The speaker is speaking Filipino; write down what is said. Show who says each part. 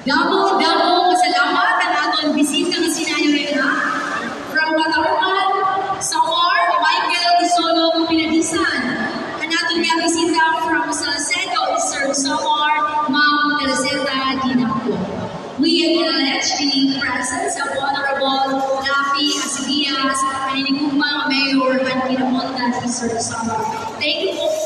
Speaker 1: Damo salamat ang aton bisita nga sinayo na from Katarungan, Samar, Michael Isolo, Pinadisan. Ang aton nga bisita from Salcedo, Eastern Samar, Ma'am Teresita Dinapo. We acknowledge the presence of Honorable Rafi Asigias and Inigumang Mayor at Kinamontan, Eastern Samar. Thank you.